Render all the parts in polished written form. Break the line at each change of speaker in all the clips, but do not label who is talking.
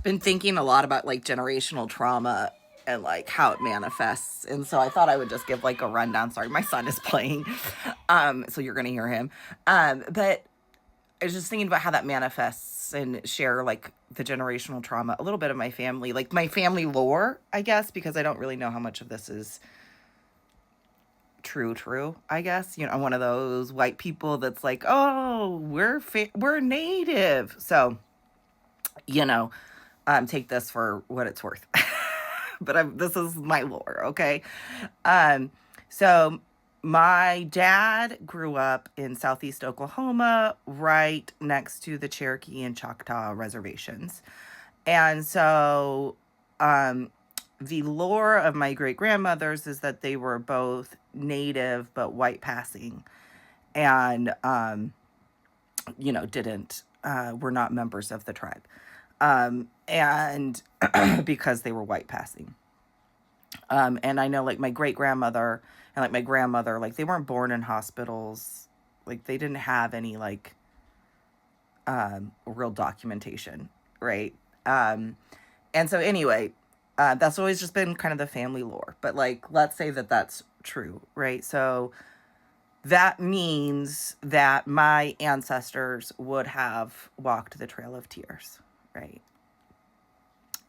been thinking a lot about like generational trauma and like how it manifests. And so I thought I would just give like a rundown. Sorry, my son is playing. So you're gonna hear him. But I was just thinking about how that manifests and share like the generational trauma, a little bit of my family, like my family lore, I guess, because I don't really know how much of this is true, I guess. You know, I'm one of those white people that's like, oh, we're native. So, you know, take this for what it's worth. But this is my lore, okay? Um, so my dad grew up in southeast Oklahoma, right next to the Cherokee and Choctaw reservations. And so the lore of my great grandmothers is that they were both native but white passing, and didn't were not members of the tribe, and because they were white passing. And I know like my great grandmother and like my grandmother, like they weren't born in hospitals, like they didn't have any like real documentation, right? And so anyway, that's always just been kind of the family lore. But like, let's say that that's true, right? So that means that my ancestors would have walked the Trail of Tears, right?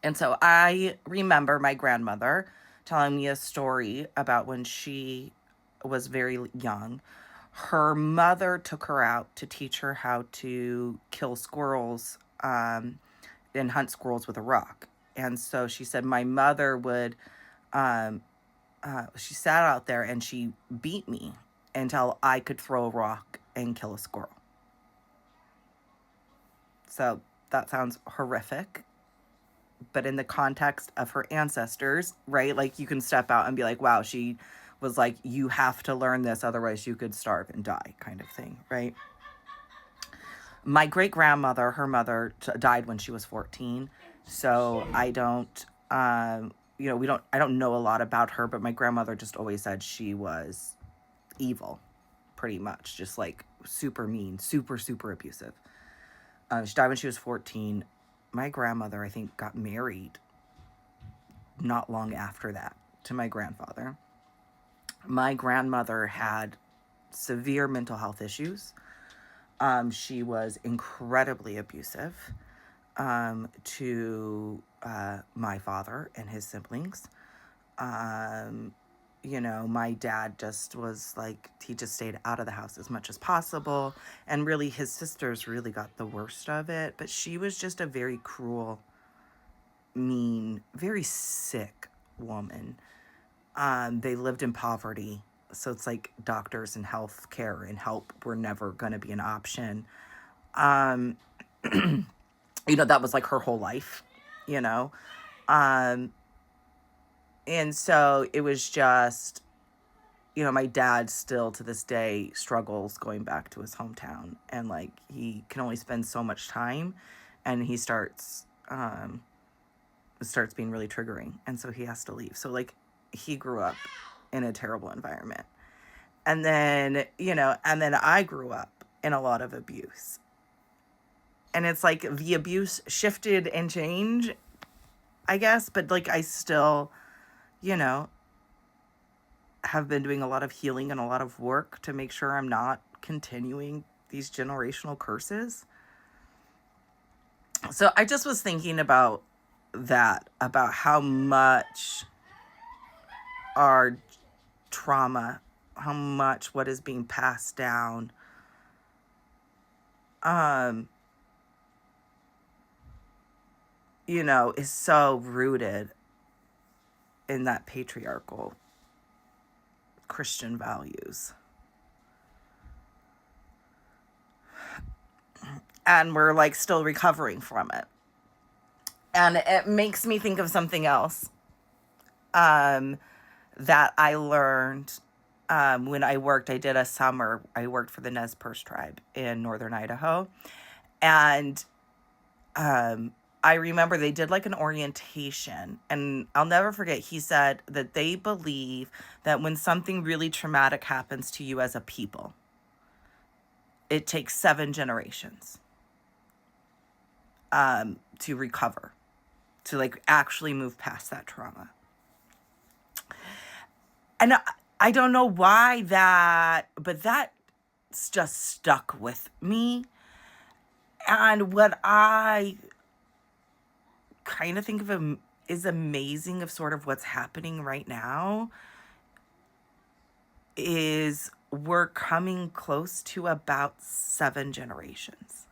And so I remember my grandmother telling me a story about when she was very young. Her mother took her out to teach her how to kill squirrels and hunt squirrels with a rock. And so she said, my mother would, she sat out there and she beat me until I could throw a rock and kill a squirrel. So that sounds horrific. But in the context of her ancestors, right? Like you can step out and be like, wow, she was like, you have to learn this, otherwise you could starve and die, kind of thing, right? My great grandmother, her mother died when she was 14. So I don't, I don't know a lot about her, but my grandmother just always said she was evil, pretty much, just like super mean, super, super abusive. She died when she was 14. My grandmother, I think, got married not long after that to my grandfather. My grandmother had severe mental health issues. She was incredibly abusive to my father and his siblings. My dad just was like, he just stayed out of the house as much as possible. And really, his sisters really got the worst of it. But she was just a very cruel, mean, very sick woman. They lived in poverty. So it's like doctors and health care and help were never going to be an option. That was like her whole life, you know. And so it was just, my dad still to this day struggles going back to his hometown, and like he can only spend so much time, and he starts being really triggering, and so he has to leave. So like he grew up in a terrible environment, and then I grew up in a lot of abuse, and it's like the abuse shifted and changed, I guess, but like I still have been doing a lot of healing and a lot of work to make sure I'm not continuing these generational curses. So I just was thinking about that, about how much our trauma, how much what is being passed down, is so rooted in that patriarchal Christian values. And we're like still recovering from it. And it makes me think of something else that I learned when I did a summer. I worked for the Nez Perce tribe in northern Idaho. And I remember they did like an orientation, and I'll never forget, he said that they believe that when something really traumatic happens to you as a people, it takes 7 generations to recover to like actually move past that trauma. And I don't know why but that's just stuck with me. And what I kind of think of is amazing of sort of what's happening right now is we're coming close to about 7 generations.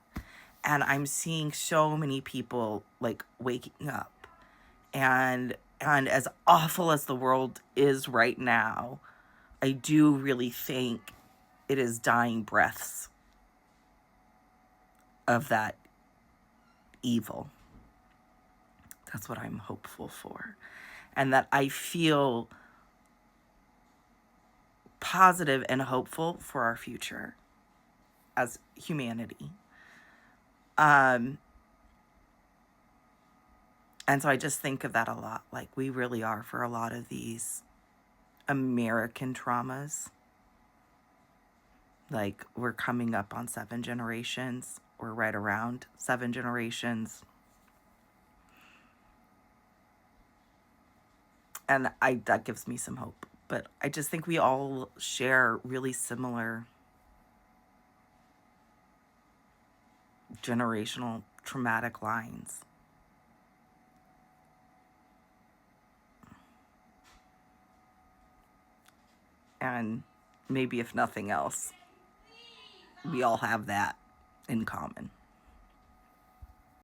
And I'm seeing so many people like waking up. And as awful as the world is right now, I do really think it is dying breaths of that evil. That's what I'm hopeful for. And that I feel positive and hopeful for our future as humanity. And so I just think of that a lot. Like, we really are for a lot of these American traumas. Like, we're coming up on 7 generations. We're right around 7 generations. And that gives me some hope. But I just think we all share really similar generational traumatic lines. And maybe if nothing else, we all have that in common.